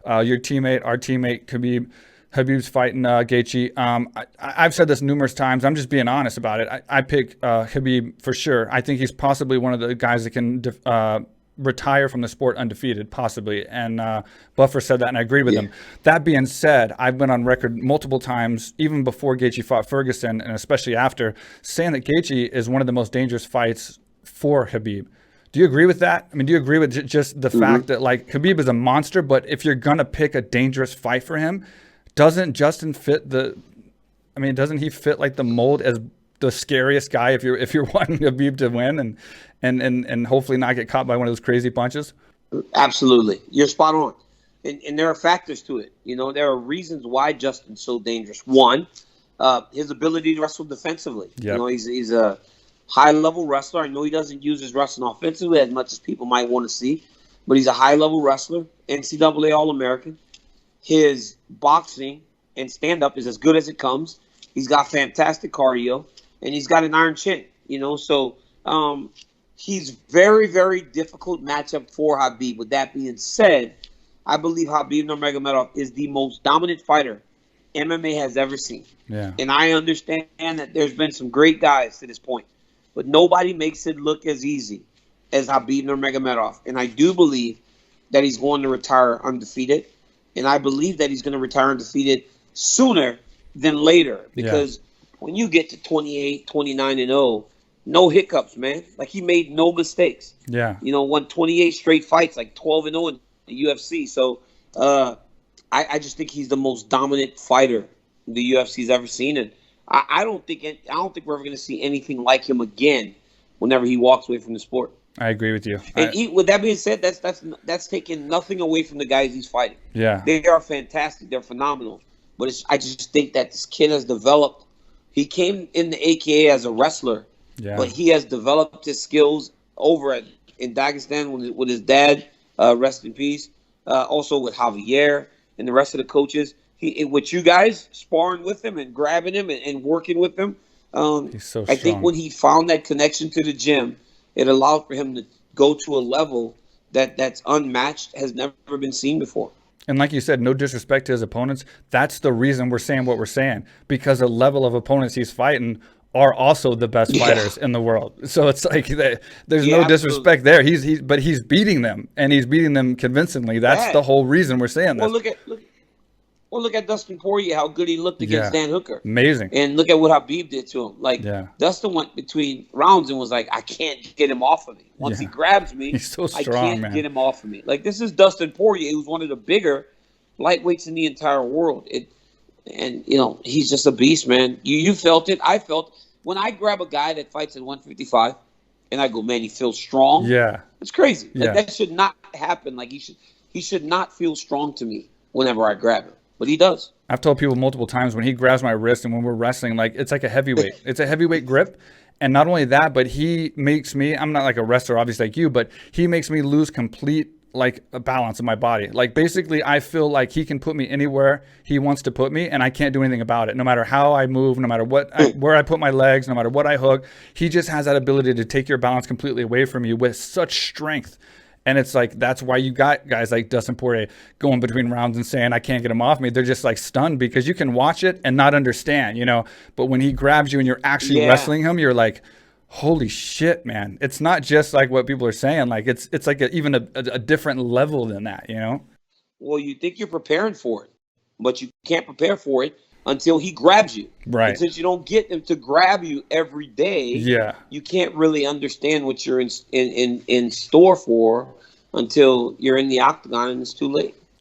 Your teammate, our teammate, Khabib's fighting Gaethje. I've said this numerous times. I'm just being honest about it. I pick Khabib for sure. I think he's possibly one of the guys that can retire from the sport undefeated, possibly. And Buffer said that, and I agreed with him. That being said, I've been on record multiple times, even before Gaethje fought Ferguson, and especially after, saying that Gaethje is one of the most dangerous fights for Khabib. Do you agree with that? I mean, do you agree with just the fact that, like, Khabib is a monster, but if you're going to pick a dangerous fight for him, doesn't Justin fit doesn't he fit like the mold as the scariest guy if you're wanting Khabib to win and hopefully not get caught by one of those crazy punches? Absolutely. You're spot on. And there are factors to it. You know, there are reasons why Justin's so dangerous. One, his ability to wrestle defensively. Yep. You know, he's a high-level wrestler. I know he doesn't use his wrestling offensively as much as people might want to see, but he's a high-level wrestler, NCAA All-American. His boxing and stand-up is as good as it comes. He's got fantastic cardio, and he's got an iron chin, you know. So he's very, very difficult matchup for Khabib. With that being said, I believe Khabib Nurmagomedov is the most dominant fighter MMA has ever seen. Yeah. And I understand that there's been some great guys to this point, but nobody makes it look as easy as Khabib Nurmagomedov. And I do believe that he's going to retire undefeated. And I believe that he's going to retire undefeated sooner than later. Because when you get to 28, 29-0, no hiccups, man. Like, he made no mistakes. Yeah. You know, won 28 straight fights, like 12-0 in the UFC. So I just think he's the most dominant fighter the UFC's ever seen. And I don't think we're ever going to see anything like him again whenever he walks away from the sport. I agree with you. And with that being said, that's taking nothing away from the guys he's fighting. Yeah, they are fantastic. They're phenomenal. But I just think that this kid has developed. He came in the AKA as a wrestler, but he has developed his skills over in Dagestan with his dad. Rest in peace. Also with Javier and the rest of the coaches. With you guys sparring with him and grabbing him and working with him. He's so strong. I think when he found that connection to the gym, it allowed for him to go to a level that's unmatched, has never been seen before. And like you said, no disrespect to his opponents. That's the reason we're saying what we're saying, because the level of opponents he's fighting are also the best fighters in the world. So it's like there's no disrespect there. But he's beating them, and he's beating them convincingly. That's the whole reason we're saying that. Well, look at Dustin Poirier, how good he looked against Dan Hooker. Amazing. And look at what Khabib did to him. Like, Dustin went between rounds and was like, I can't get him off of me. Once he grabs me, he's so strong, I can't man. get him off of me. Like, this is Dustin Poirier, who's one of the bigger lightweights in the entire world. And, you know, he's just a beast, man. You felt it. I felt when I grab a guy that fights at 155 and I go, man, he feels strong. Yeah. It's crazy. Like, that should not happen. Like, he should not feel strong to me whenever I grab him. But he does. I've told people multiple times, when he grabs my wrist and when we're wrestling, like, it's like a heavyweight. It's a heavyweight grip. And not only that, but he makes me, I'm not like a wrestler, obviously, like you, but he makes me lose complete, like, a balance of my body. Like, basically, I feel like he can put me anywhere he wants to put me, and I can't do anything about it. No matter how I move, no matter where I put my legs, no matter what I hook, he just has that ability to take your balance completely away from you with such strength. And it's like, that's why you got guys like Dustin Poirier going between rounds and saying, I can't get him off me. They're just like stunned, because you can watch it and not understand, you know. But when he grabs you and you're actually wrestling him, you're like, holy shit, man. It's not just like what people are saying. Like, it's like even a different level than that, you know. Well, you think you're preparing for it, but you can't prepare for it until he grabs you. Right. And since you don't get him to grab you every day, you can't really understand what you're in store for until you're in the octagon and it's too late.